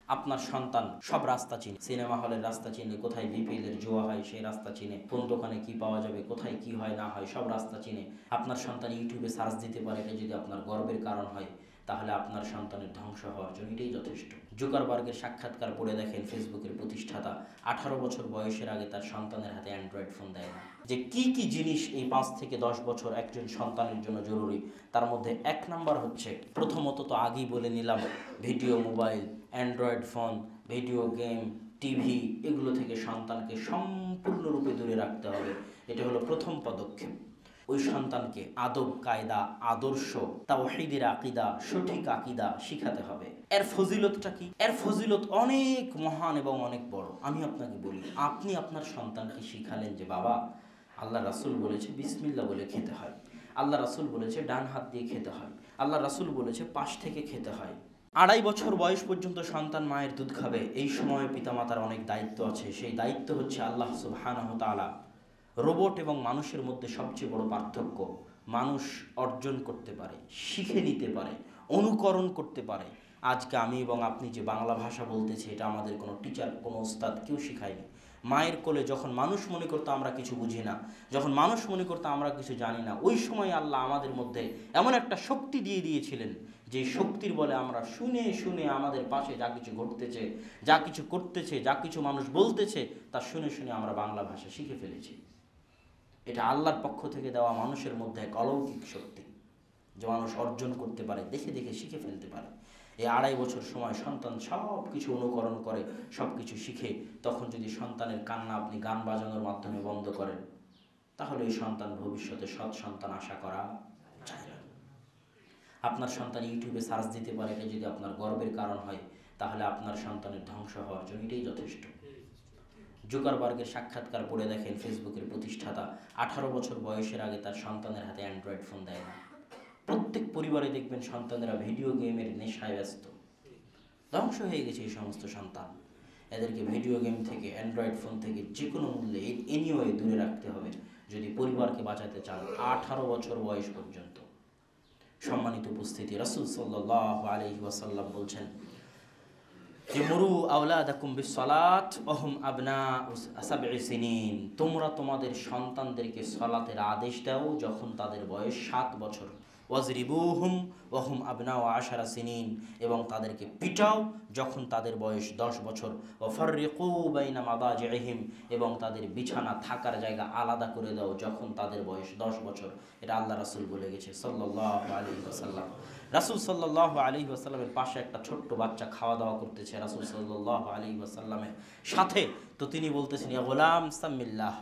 আপনার সন্তান সব রাস্তা চিনে, সিনেমা হলের রাস্তা চিনে, কোথায় বিপিএল এর জুয়া হয় সেই রাস্তা চিনে, কোন দোকানে কি পাওয়া যাবে, কোথায় কি হয় না হয় সব রাস্তা চিনে। আপনার সন্তান ইউটিউবে সার্চ দিতে পারে, এটা যদি আপনার গর্বের কারণ হয় তাহলে আপনার সন্তানের ধ্বংস হওয়ার জন্য এটাই যথেষ্ট। জুকারবার্গের সাক্ষাৎকার পড়ে দেখেন, ফেসবুকের প্রতিষ্ঠাতা 18 বছর বয়সের আগে তার সন্তানের হাতে অ্যান্ড্রয়েড ফোন দেয় না। যে কি কি জিনিস এই 5 থেকে 10 বছর একজন সন্তানের জন্য জরুরি, তার মধ্যে 1 নাম্বার হচ্ছে, প্রথমত তো আগেই বলে নিলাম, video mobile, Android phone, video game, TV, এগুলো থেকে সন্তানকে সম্পূর্ণরূপে দূরে রাখতে হবে। এটা হলো প্রথম পদক্ষেপ। ওই সন্তানকে আদব কায়দা, আদর্শ, তাওহীদের আকীদা, সঠিক আকীদা শিখাতে হবে। এর ফজিলতটা কি? এর ফজিলত অনেক মহান এবং অনেক বড়। আমি আপনাকে বলি, আপনি আপনার সন্তানকে শিখালেন যে বাবা, আল্লাহ রাসূল বলেছে বিসমিল্লাহ বলে খেতে হয়, আল্লাহ রাসূল বলেছে ডান হাত দিয়ে খেতে হয়, আল্লাহ রাসূল বলেছে পাশ থেকে খেতে হয়। 2.5 বছর বয়স পর্যন্ত সন্তান মায়ের দুধ খাবে। এই সময়ে পিতামাতার অনেক দায়িত্ব আছে। সেই দায়িত্ব হচ্ছে আল্লাহ সুবহানাহু ওয়া তাআলা। রোবট এবং মানুষের মধ্যে সবচেয়ে বড় পার্থক্য, মানুষ অর্জন করতে পারে, শিখে নিতে পারে, অনুকরণ করতে পারে। আজকে আমি এবং আপনি যে বাংলা ভাষা বলতেছি, এটা আমাদের কোনো টিচার, কোনো ওস্তাদ কেউ শিখায়নি। মায়ের কোলে যখন মানুষ মনে করতো আমরা কিছু বুঝি না, যখন মানুষ মনে করতো আমরা কিছু জানি না, ওই সময় আল্লাহ আমাদের মধ্যে এমন একটা শক্তি দিয়ে দিয়েছিলেন, যে শক্তির বলে আমরা শুনে শুনে আমাদের পাশে যা কিছু ঘটতেছে, যা কিছু করতেছে, যা কিছু মানুষ বলতেছে, তা শুনে শুনে আমরা বাংলা ভাষা শিখে ফেলেছি। এটা আল্লাহর পক্ষ থেকে দেওয়া মানুষের মধ্যে এক অলৌকিক শক্তি, যে মানুষ অর্জন করতে পারে, দেখে দেখে শিখে ফেলতে পারে। এই 2.5 বছর সময় সন্তান সব কিছু অনুকরণ করে, সব কিছু শিখে। তখন যদি সন্তানের কান্না আপনি গান বাজানোর মাধ্যমে বন্ধ করেন, তাহলে এই সন্তান ভবিষ্যতে সৎ সন্তান আশা করা যায় না। আপনার সন্তান ইউটিউবে সার্চ দিতে পারে, এটা যদি আপনার গর্বের কারণ হয় তাহলে আপনার সন্তানের ধ্বংস হওয়ার জন্য এটাই যথেষ্ট। জুকারবার্গের সাক্ষাৎকার পড়ে দেখেন, ফেসবুকের প্রতিষ্ঠাতা 18 বছর বয়সের আগে তার সন্তানের হাতে অ্যান্ড্রয়েড ফোন দেয় না। প্রত্যেক পরিবারে দেখবেন সন্তানেরা ভিডিও গেমের নেশায় ব্যস্ত। ধ্বংস হয়ে গেছে এই সমস্ত সন্তান। এদেরকে ভিডিও গেম থেকে, অ্যান্ড্রয়েড ফোন থেকে যে কোনো মূল্যে এনিওয়ে দূরে রাখতে হবে যদি পরিবারকে বাঁচাতে চান 18 বছর বয়স পর্যন্ত। সম্মানিত উপস্থিতি, রাসূল সাল্লাল্লাহু আলাইহি ওয়াসাল্লাম বলছেন যে মুরু আওলাদাকুম বিসসালাত ওয়া হুম আবনাউ সাবঈ সিনিন, তোমরা তোমাদের সন্তানদেরকে সালাতের আদেশ দাও যখন তাদের বয়স 7 বছর। ওয়াজরিবুহুম ওয়া হুম আবনাউ 10 সিনিন, এবং তাদেরকে পিটাও যখন তাদের বয়স 10 বছর। ওয়া ফাররিকু বাইনা মাদাজিহিম, এবং তাদের বিছানা থাকার জায়গা আলাদা করে দাও যখন তাদের বয়স 10 বছর। এটা আল্লাহ রাসূল বলে গেছে সাল্লাল্লাহু আলাইহি ওয়াসাল্লাম। রাসূল সাল্লাল্লাহু আলাইহি ওয়াসাল্লামের পাশে একটা ছোট্ট বাচ্চা খাওয়া দাওয়া করতেছে রাসূল সাল্লাল্লাহু আলাইহি ওয়াসাল্লামের সাথে। তো তিনি বলতেছেন, ইয়া গোলাম সামিল্লাহ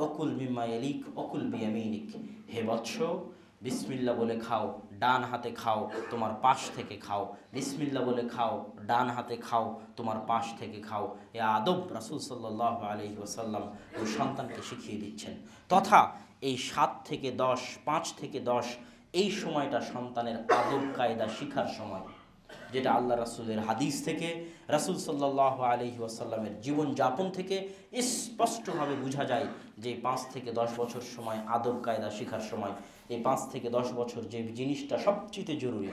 ওকুল মিম্মা ইয়ালিক ওকুল বিয়ামিনিক, হে বৎস, বিসমিল্লাহ বলে খাও, ডান হাতে খাও, তোমার পাশ থেকে খাও। বিসমিল্লাহ বলে খাও, ডান হাতে খাও, তোমার পাশ থেকে খাও। এ আদব রাসূল সাল্লাল্লাহু আলাইহি ওয়াসাল্লাম ওই সন্তানকে শিখিয়ে দিচ্ছেন। তথা এই 7 থেকে 10, 5 থেকে 10, এই সময়টা সন্তানের আদব কায়দা শিখার সময়, যেটা আল্লাহ রাসূলের হাদিস থেকে, রাসূল সাল্লাল্লাহু আলাইহি ওয়াসাল্লামের জীবনযাপন থেকে স্পষ্টভাবে বোঝা যায় যে 5 থেকে 10 বছর সময় আদব কায়দা শিখার সময়। এই 5 থেকে 10 বছর যে জিনিসটা সবচেয়ে জরুরি,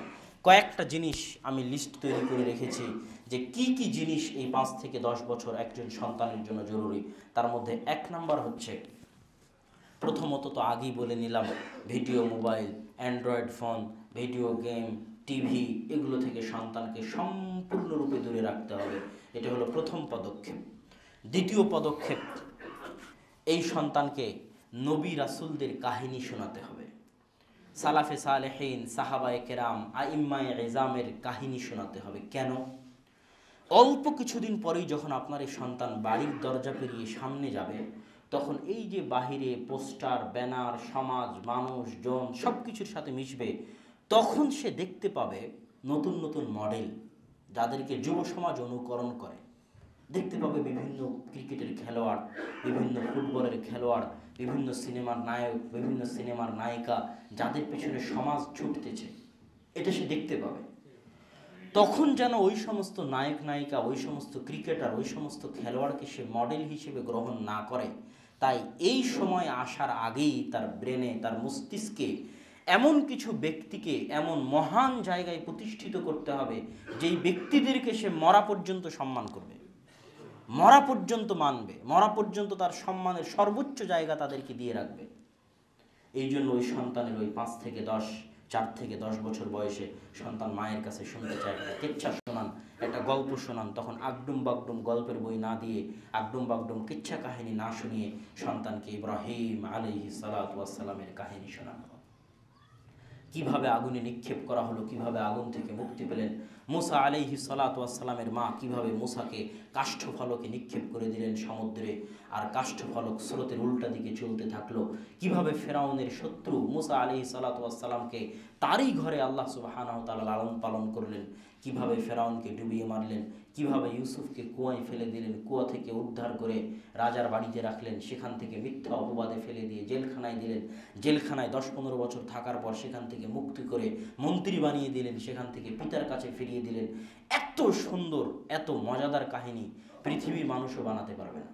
কয়েকটা জিনিস আমি লিস্ট তৈরি করে রেখেছি যে কি কি জিনিস এই 5 থেকে 10 বছর একজন সন্তানের জন্য জরুরি। তার মধ্যে 1 নাম্বার হচ্ছে, প্রথমত তো আগেই বলে নিলাম, video mobile, Android phone, video game, TV, এগুলো থেকে সন্তানকে সম্পূর্ণরূপে দূরে রাখতে হবে। এটা হলো প্রথম পদক্ষেপ। দ্বিতীয় পদক্ষেপ, এই সন্তানকে নবী রাসূলদের কাহিনী শোনাতে হবে। সালাফে সালেহিন, সাহাবায়ে কেরাম, আইম্মায়ে ইজামের কাহিনী শোনাতে হবে। কেন? অল্প কিছুদিন পরেই যখন আপনার এই সন্তান বাড়ির দরজা পেরিয়ে সামনে যাবে, তখন এই যে বাহিরে পোস্টার, ব্যানার, সমাজ, মানুষজন সব কিছুর সাথে মিশবে, তখন সে দেখতে পাবে নতুন নতুন মডেল, যাদেরকে যুব সমাজ অনুকরণ করে। দেখতে পাবে বিভিন্ন ক্রিকেটের খেলোয়াড়, বিভিন্ন ফুটবলের খেলোয়াড়, বিভিন্ন সিনেমার নায়ক, বিভিন্ন সিনেমার নায়িকা, যাদের পেছনে সমাজ ছুটতেছে, এটা সে দেখতে পাবে। তখন যেন ওই সমস্ত নায়ক নায়িকা, ওই সমস্ত ক্রিকেটার, ওই সমস্ত খেলোয়াড়কে সে মডেল হিসেবে গ্রহণ না করে। তাই এই সময় আসার আগেই তার ব্রেনে, তার মস্তিষ্কে এমন কিছু ব্যক্তিকে এমন মহান জায়গায় প্রতিষ্ঠিত করতে হবে যেই ব্যক্তিদেরকে সে মরা পর্যন্ত সম্মান করবে, মরা পর্যন্ত মানবে, মরা পর্যন্ত তার সম্মানের সর্বোচ্চ জায়গা তাদেরকে দিয়ে রাখবে। এই জন্য ওই সন্তানের ওই 4 থেকে 10 বছর বয়সে সন্তান মায়ের কাছে শুনতে চায় একটা কিচ্ছা শোনান, একটা গল্প শোনান, তখন আগডুম বাগডুম গল্পের বই না দিয়ে, আগডুম বাগডুম কিচ্ছা কাহিনী না শুনিয়ে সন্তানকে ইব্রাহিম আলাইহিস সালাতু ওয়াস সালামের কাহিনী শোনান। কিভাবে আগুনে নিক্ষেপ করা হলো, কিভাবে আগুন থেকে মুক্তি পেলেন। মুসা আলাইহিস সালাতু ওয়াস সালামের মা কিভাবে মুসাকে কাষ্ঠফলকে নিক্ষেপ করে দিলেন সমুদ্রে, আর কাষ্ঠফলক স্রোতের উল্টা দিকে চলতে থাকলো। কিভাবে ফেরাউনের শত্রু মুসা আলাইহিস সালাতু ওয়াস সালামকে তারই ঘরে আল্লাহ সুবহানাহু ওয়া তাআলা লালন পালন করলেন, কিভাবে ফেরাউনকে ডুবিয়ে মারলেন, কিভাবে ইউসুফকে কুয়ায় ফেলে দিলেন, কুয়া থেকে উদ্ধার করে রাজার বাড়িতে রাখলেন, সেখান থেকে মিথ্যা অপবাদে ফেলে দিয়ে জেলখানায় দিলেন, জেলখানায় 10-15 বছর থাকার পর সেখান থেকে মুক্তি করে মন্ত্রী বানিয়ে দিলেন, সেখান থেকে পিতার কাছে ফিরিয়ে দিলেন। এত সুন্দর, এত মজাদার কাহিনী পৃথিবীর মানুষও বানাতে পারবে না।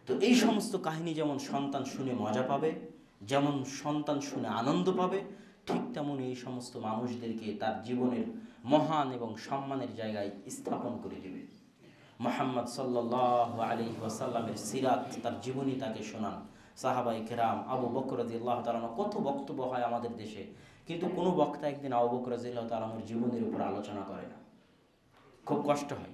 তো এই সমস্ত কাহিনী যেমন সন্তান শুনে মজা পাবে, যেমন সন্তান শুনে আনন্দ পাবে, ঠিক তেমনই এই সমস্ত মানুষদেরকে তার জীবনের মহান এবং সম্মানের জায়গায় স্থাপন করে দেবে। মুহাম্মদ সাল্লাল্লাহু আলাইহি ওয়াসাল্লামের সিরাত, তার জীবনী তাকে শোনান। সাহাবায়ে কেরাম, আবু বকর রাদিয়াল্লাহু তাআলা, কত বক্তব্য হয় আমাদের দেশে, কিন্তু কোনো বক্তা একদিন আবু বকর রাদিয়াল্লাহু তাআলার জীবনের উপর আলোচনা করে না। খুব কষ্ট হয়।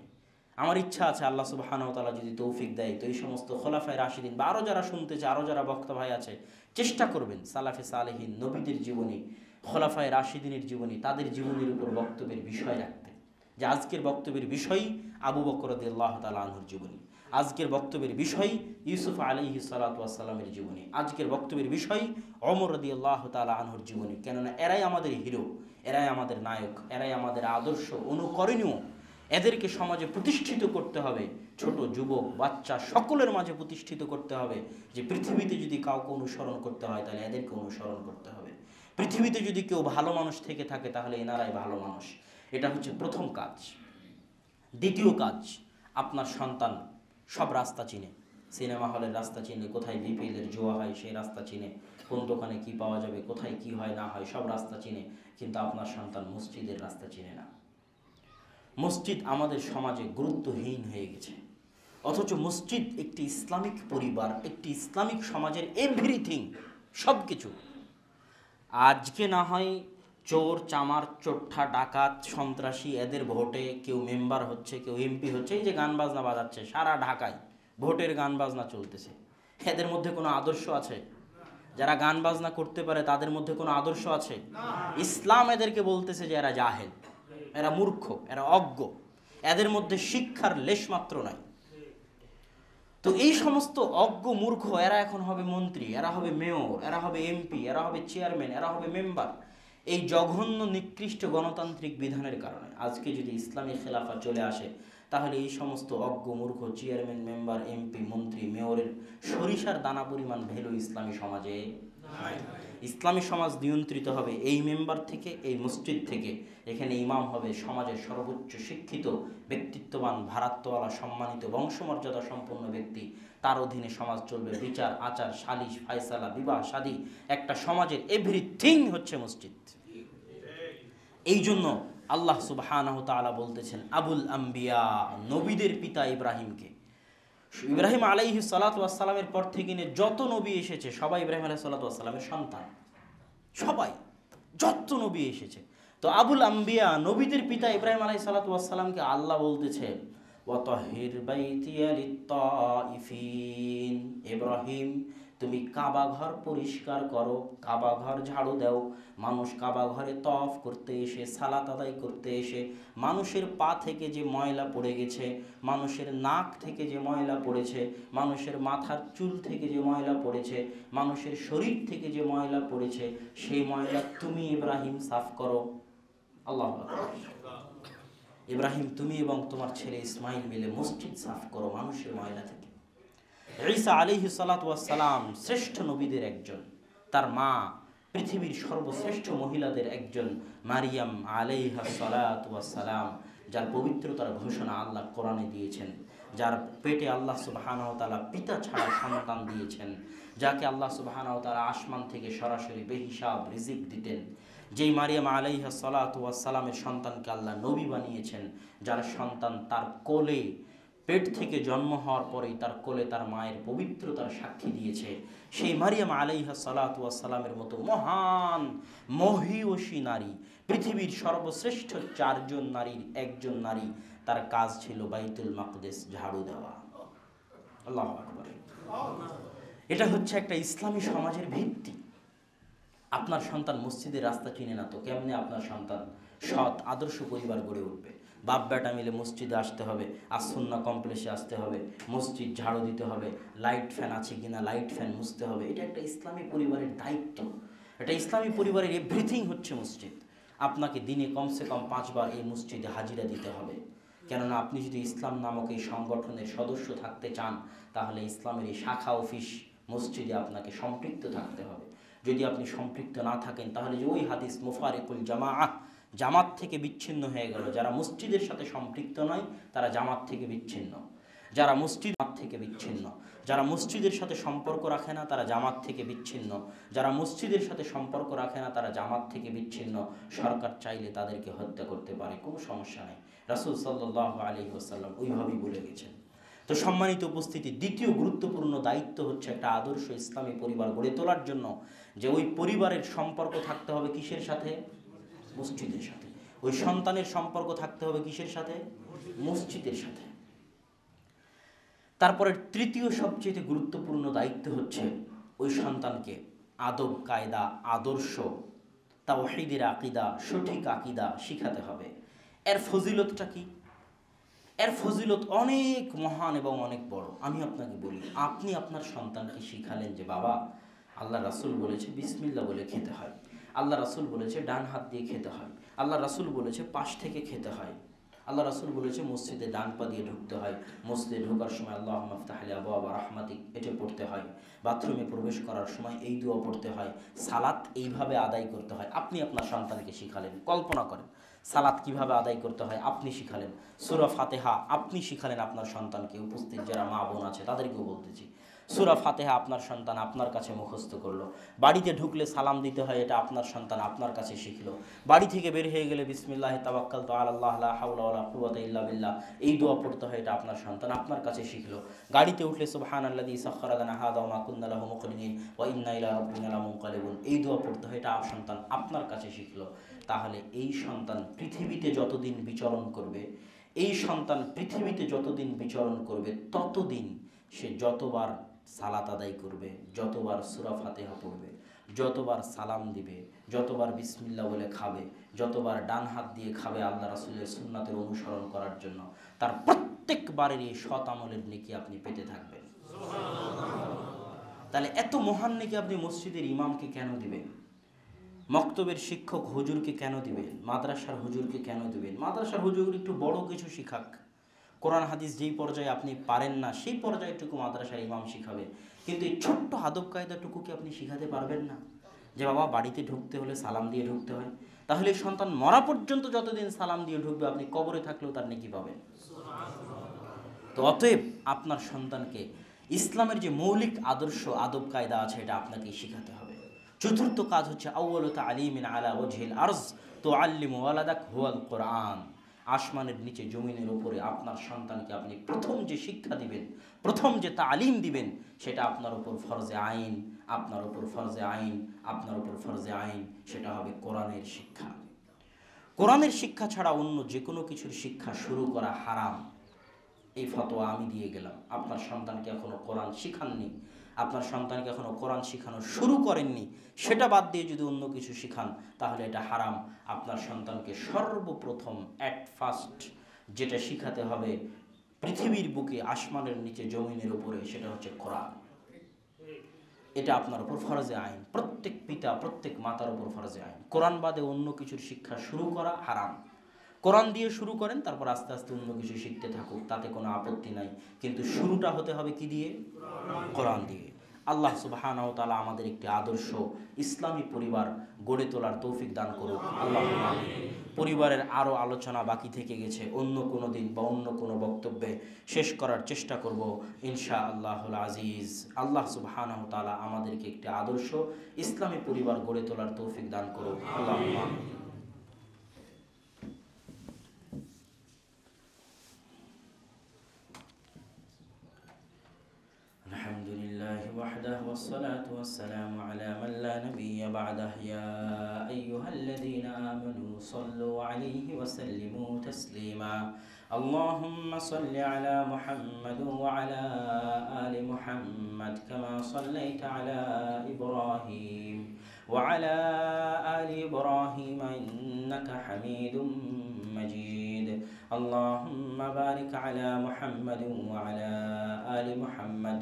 আমার ইচ্ছা আছে আল্লাহ সুবহানাহু ওয়া তাআলা যদি তৌফিক দেয় তো এই সমস্ত খোলাফায়ে রাশিদিন বা আরও যারা শুনতেছে, আরও যারা বক্তা ভাই আছে, চেষ্টা করবেন সালাফে সালেহিন, নবীদের জীবনী, খোলাফায়ে রাশিদিনের জীবনী, তাদের জীবনের উপর বক্তব্যের বিষয় রাখতে। যে আজকের বক্তব্যের বিষয় আবু বকর রাদিয়াল্লাহু তাআলা আনহুর জীবনী, আজকের বক্তব্যের বিষয় ইউসুফ আলাইহিস সালাতু ওয়াস সালামের জীবনী, আজকের বক্তব্যের বিষয় ওমর রাদিয়াল্লাহু তাআলা আনহুর জীবনী। কেননা এরাই আমাদের হিরো, এরাই আমাদের নায়ক, এরাই আমাদের আদর্শ, অনুকরণীয়। এদেরকে সমাজে প্রতিষ্ঠিত করতে হবে, ছোট যুবক বাচ্চা সকলের মাঝে প্রতিষ্ঠিত করতে হবে যে পৃথিবীতে যদি কাউকে অনুসরণ করতে হয় তাহলে এদেরকে অনুসরণ করতে হবে। পৃথিবীতে যদি কেউ ভালো মানুষ থেকে থাকে তাহলে এনারাই ভালো মানুষ। এটা হচ্ছে প্রথম কাজ। দ্বিতীয় কাজ, আপনার সন্তান সব রাস্তা চিনে, সিনেমা হলের রাস্তা চিনে, কোথায় বিপিএলের জুয়া হয় সেই রাস্তা চিনে, কোন দোকানে কি পাওয়া যাবে, কোথায় কি হয় না হয় সব রাস্তা চিনে, কিন্তু আপনার সন্তান মসজিদের রাস্তা চিনে না। মসজিদ আমাদের সমাজে গুরুত্বহীন হয়ে গেছে, অথচ মসজিদ একটি ইসলামিক পরিবার, একটি ইসলামিক সমাজের এভরিথিং, সব কিছু। আজকে না হয় চোর চামার চোট্টা ডাকাত সন্ত্রাসী এদের ভোটে কেউ মেম্বার হচ্ছে, কেউ এমপি হচ্ছে, এই যে গান বাজনা বাজাচ্ছে সারা ঢাকায়, ভোটের গান বাজনা চলতেছে, এদের মধ্যে কোনো আদর্শ আছে? যারা গান বাজনা করতে পারে তাদের মধ্যে কোনো আদর্শ আছে? ইসলাম এদেরকে বলতেছে যে এরা জাহেল, এরা মূর্খ, এরা অজ্ঞ, এদের মধ্যে শিক্ষার লেশমাত্র নাই। তো এই সমস্ত অজ্ঞ মূর্খ এরা এখন হবে মন্ত্রী, এরা হবে মেয়র, এরা হবে এমপি, এরা হবে চেয়ারম্যান, এরা হবে মেম্বার। এই জঘন্য নিকৃষ্ট গণতান্ত্রিক বিধানের কারণে আজকে যদি ইসলামী খেলাফা চলে আসে তাহলে এই সমস্ত অজ্ঞ মূর্খ চেয়ারম্যান, মেম্বার, এমপি, মন্ত্রী, মেয়রের সরিষার দানা পরিমাণ ভ্যালু ইসলামী সমাজে নাই। ইসলামী সমাজ নিয়ন্ত্রিত হবে এই মেম্বার থেকে, এই মসজিদ থেকে। এখানে ইমাম হবে সমাজের সর্বোচ্চ শিক্ষিত, ব্যক্তিত্ববান, ভারাত্মওয়ালা, সম্মানিত, বংশমর্যাদা সম্পন্ন ব্যক্তি। তার অধীনে সমাজ চলবে। বিচার, আচার, সালিশ, ফায়সালা, বিবাহ, শাদী, একটা সমাজের এভরিথিং হচ্ছে মসজিদ। এই জন্য আল্লাহ সুবহানাহু ওয়া তাআলা বলতেছেন আবুল আম্বিয়া, নবীদের পিতা ইব্রাহিমকে। ইব্রাহিম আলাইহিস সালাতু ওয়াস সালামের পর থেকে নিয়ে যত নবী এসেছে সবাই ইব্রাহিম আলাইহিস সালাতু ওয়াস সালামের সন্তান, সবাই, যত নবী এসেছে। তো আবুল আম্বিয়া, নবীদের পিতা ইব্রাহিম আলাইহিস সালাতু ওয়াস সালামকে আল্লাহ বলতেছে ওয়াতাহির বাইতিয়া লিত্তাইফিন, ইব্রাহিম তুমি কাবা ঘর পরিষ্কার করো, কাবা ঘর ঝাড়ু দাও। মানুষ কাবা ঘরে তওয়াফ করতে এসে, সালাত আদায় করতে এসে মানুষের পা থেকে যে ময়লা পড়ে গেছে, মানুষের নাক থেকে যে ময়লা পড়েছে, মানুষের মাথার চুল থেকে যে ময়লা পড়েছে, মানুষের শরীর থেকে যে ময়লা পড়েছে, সেই ময়লা তুমি ইব্রাহিম সাফ করো। আল্লাহু আকবার। ইব্রাহিম তুমি এবং তোমার ছেলে ইসমাইল মিলে মসজিদ সাফ করো মানুষের ময়লা থেকে। ঈসা আলাইহিস সালাতু ওয়াস সালাম শ্রেষ্ঠ নবীদের একজন, তার মা পৃথিবীর সর্বশ্রেষ্ঠ মহিলাদের একজন মারিয়াম আলাইহাস সালাতু ওয়াস সালাম, যার পবিত্রতার ঘোষণা আল্লাহ কোরআনে দিয়েছেন, যার পেটে আল্লাহ সুবহানাহু ওয়া তাআলা পিতা ছাড়া সন্তান দিয়েছেন, যাকে আল্লাহ সুবহানাহু ওয়া তাআলা আসমান থেকে সরাসরি বেহিসাব রিজিক দিতেন, যেই মারিয়াম আলাইহা সালাতু ওয়াস সালামের সন্তানকে আল্লাহ নবী বানিয়েছেন, যার সন্তান তার কোলে পেট থেকে জন্ম হওয়ার পরেই তার কোলে তার মায়ের পবিত্রতার সাক্ষী দিয়েছে, সেই মারিয়াম আলাইহা সালাতু ওয়াস সালামের মতো মহান মহিয়সী নারী, পৃথিবীর সর্বশ্রেষ্ঠ 4 জন নারীর একজন নারী, তার কাজ ছিল বাইতুল মাকদেস ঝাড়ু দেওয়া। আল্লাহু আকবার। এটা হচ্ছে একটা ইসলামী সমাজের ভিত্তি। আপনার সন্তান মসজিদের রাস্তা চিনে না তো কেমনে আপনার সন্তান সৎ আদর্শ পরিবার গড়ে উঠবে? বাপ বেটা মিলে মসজিদে আসতে হবে, আসুন্না কমপ্লেক্সে আসতে হবে, মসজিদ ঝাড়ু দিতে হবে, লাইট ফ্যান আছে কিনা লাইট ফ্যান মুছতে হবে। এটা একটা ইসলামী পরিবারের দায়িত্ব। এটা ইসলামী পরিবারের এভরিথিং হচ্ছে মসজিদ। আপনাকে দিনে কমসে কম 5 বার এই মসজিদে হাজিরা দিতে হবে। কেননা আপনি যদি ইসলাম নামক এই সংগঠনের সদস্য থাকতে চান, তাহলে ইসলামের এই শাখা অফিস মসজিদে আপনাকে সম্পৃক্ত থাকতে হবে। যদি আপনি সম্পৃক্ত না থাকেন, তাহলে যে ওই হাদিস মুফারিকুল জামাআহ, জামাত থেকে বিচ্ছিন্ন হয়ে গেল। যারা মসজিদের সাথে সম্পৃক্ত নয় তারা জামাত থেকে বিচ্ছিন্ন, যারা মসজিদ থেকে বিচ্ছিন্ন, যারা মসজিদের সাথে সম্পর্ক রাখে না তারা জামাত থেকে বিচ্ছিন্ন, যারা মসজিদের সাথে সম্পর্ক রাখে না তারা জামাত থেকে বিচ্ছিন্ন। সরকার চাইলে তাদেরকে হত্যা করতে পারে, কোনো সমস্যা নেই। রাসূল সাল্লাল্লাহু আলাইহি ওয়াসাল্লাম ওইভাবেই বলে গেছেন। তো সম্মানিত উপস্থিতি, দ্বিতীয় গুরুত্বপূর্ণ দায়িত্ব হচ্ছে একটা আদর্শ ইসলামী পরিবার গড়ে তোলার জন্য যে ওই পরিবারের সম্পর্ক থাকতে হবে কিসের সাথে? মসজিদের সাথে। ওই সন্তানের সম্পর্ক থাকতে হবে কিসের সাথে? মসজিদের সাথে। তারপরে তৃতীয় সবচেয়ে গুরুত্বপূর্ণ দায়িত্ব হচ্ছে ওই সন্তানকে আদব কায়দা, আদর্শ, তাওহীদের আকীদা, সঠিক আকীদা শিখাতে হবে। এর ফজিলতটা কি? এর ফজিলত অনেক মহান এবং অনেক বড়। আমি আপনাকে বলি, আপনি আপনার সন্তানকে শিখালেন যে বাবা, আল্লাহ রাসূল বলেছে বিসমিল্লাহ বলে খেতে হয়, আল্লাহ রাসূল বলেছে ডান হাত দিয়ে খেতে হয়, আল্লাহ রাসূল বলেছে পাশ থেকে খেতে হয়, আল্লাহ রাসূল বলেছে মসজিদে ডান পা দিয়ে ঢুকতে হয়, মসজিদে ঢোকার সময় আল্লাহুম্মা ইফতাহ লি আবওয়াবা রাহমাতিক এটা পড়তে হয়, বাথরুমে প্রবেশ করার সময় এই দোয়া পড়তে হয়, সালাত এইভাবে আদায় করতে হয়। আপনি আপনার সন্তানকে শিখালেন। কল্পনা করেন সালাত কিভাবে আদায় করতে হয় আপনি শিখালেন, সূরা ফাতিহা আপনি শিখালেন আপনার সন্তানকে। উপস্থিত যারা মা বোন আছে তাদেরকেও বলতেছি, সূরা ফাতিহা আপনার সন্তান আপনার কাছে মুখস্থ করলো। বাড়িতে ঢুকলে সালাম দিতে হয়, এটা আপনার সন্তান আপনার কাছে শিখলো। বাড়ি থেকে বের হয়ে গেলে বিসমিল্লাহি তাওয়াক্কালতু আলাল্লাহ লা হাওলা ওয়ালা কুওয়াতা ইল্লা বিল্লাহ এই দোয়া পড়তে হয়, এটা আপনার সন্তান আপনার কাছে শিখলো। গাড়িতে উঠলে সুবহানাল্লাযী সাখখারা লানা হাযা ওয়া মা কুন্না লাহু মুকরিনিন ওয়া ইন্না ইলা রাব্বিনা লামুনকালিবুন এই দোয়া পড়তে হয়, এটা সন্তান আপনার কাছে শিখলো। তাহলে এই সন্তান পৃথিবীতে যতদিন বিচরণ করবে, এই সন্তান পৃথিবীতে যতদিন বিচরণ করবে ততদিন সে যতবার সালাত আদায় করবে, যতবার সূরা ফাতিহা পড়বে, যতবার সালাম দিবে, যতবার বিসমিল্লাহ বলে খাবে, যতবার ডান হাত দিয়ে খাবে আল্লাহ রাসূলের সুন্নাতের অনুসরণ করার জন্য, তার প্রত্যেকবারের এই সৎ আমলের নেকি আপনি পেতে থাকবেন। তাহলে এত মহান নেকি আপনি মসজিদের ইমামকে কেন দিবেন? মক্তবের শিক্ষক হুজুরকে কেন দিবেন? মাদ্রাসার হুজুরকে কেন দিবেন? মাদ্রাসার হুজুর একটু বড় কিছু শিখাক, কোরআন হাদিস যেই পর্যায়ে আপনি পারেন না সেই পর্যায়েটুকু মাদ্রাসার ইমাম শিখাবে, কিন্তু এই ছোট্ট আদব কায়দাটুকু কি আপনি শিখাতে পারবেন না? যে বাবা বাড়িতে ঢুকতে হলে সালাম দিয়ে ঢুকতে হয়, তাহলে সন্তান মরা পর্যন্ত যতদিন সালাম দিয়ে ঢুকবে আপনি কবরে থাকলেও তার নেকি পাবেন। তো অতএব আপনার সন্তানকে ইসলামের যে মৌলিক আদর্শ আদব কায়দা আছে এটা আপনাকে শিখাতে হবে। চতুর্থ কাজ হচ্ছে আউয়ালু তা'লিমিন আলা ওয়াজহিল আরজ তুআল্লিমু ওয়ালাদাক হুয়াল কোরআন। আসমানের নিচে জমিনের উপরে আপনার সন্তানকে আপনি প্রথম যে শিক্ষা দিবেন, প্রথম যে তালিম দিবেন, সেটা আপনার উপর ফরজে আইন, আপনার উপর ফরজে আইন, আপনার উপর ফরজে আইন, সেটা হবে কোরআনের শিক্ষা। কোরআনের শিক্ষা ছাড়া অন্য যে কোনো কিছুর শিক্ষা শুরু করা হারাম। এই ফতোয়া আমি দিয়ে গেলাম। আপনার সন্তানকে এখনো কোরআন শিখাননি, আপনার সন্তানকে এখনো কোরআন শিখানো শুরু করেননি, সেটা বাদ দিয়ে যদি অন্য কিছু শিখান তাহলে এটা হারাম। আপনার সন্তানকে সর্বপ্রথম অ্যাট ফার্স্ট যেটা শিখাতে হবে পৃথিবীর বুকে আসমানের নিচে জমিনের উপরে, সেটা হচ্ছে কোরআন। এটা আপনার উপর ফরজে আইন, প্রত্যেক পিতা প্রত্যেক মাতার উপর ফরজে আইন। কোরআন বাদে অন্য কিছুর শিক্ষা শুরু করা হারাম। কোরআন দিয়ে শুরু করেন, তারপর আস্তে আস্তে অন্য কিছু শিখতে থাকুক, তাতে কোনো আপত্তি নাই, কিন্তু শুরুটা হতে হবে কি দিয়ে? কোরআন দিয়ে। আল্লাহ সুবহানাহু ওয়া তাআলা আমাদের একটি আদর্শ ইসলামী পরিবার গড়ে তোলার তৌফিক দান করুক। আল্লাহুম্মা আমিন। পরিবারের আরও আলোচনা বাকি থেকে গেছে, অন্য কোনো দিন বা অন্য কোনো বক্তব্যে শেষ করার চেষ্টা করব ইনশা আল্লাহুল আজিজ। আল্লাহ সুবহানাহু ওয়া তাআলা আমাদেরকে একটি আদর্শ ইসলামী পরিবার গড়ে তোলার তৌফিক দান করুক। আল্লাহুম্মা আমিন। الحمد لله وحده والصلاة والسلام على من لا نبي بعده يا أيها الذين آمنوا صلوا عليه وسلموا تسليما اللهم صل على محمد وعلى آل محمد كما صليت على إبراهيم وعلى آل إبراهيم إنك حميد مجيد اللهم بارك على محمد وعلى آل محمد